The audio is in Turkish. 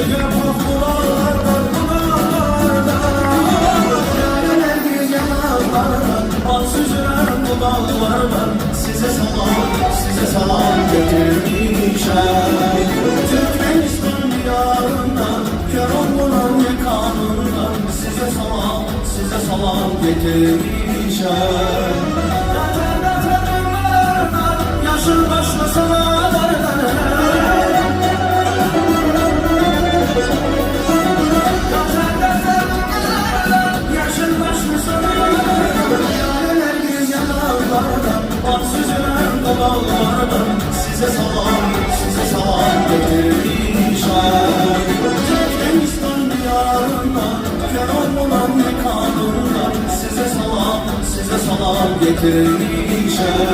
Yaprak bularlarda, bularlarda, neler güzel ağlarlar, bal süzülen bu dallardan. Size salam getirmişler. Türkmenistan diyarından, Köroğlu'nun yakanından. Size salam getirmişler. Yaşın başlı sanalardan, yaşın başlı sanalardan, yareler güzel ağlardan, bal süzülen dallardan. Size salam getirmişler. Türkmenistan diyarından, Köroğlu'nun yakanından. Size salam getirmişler.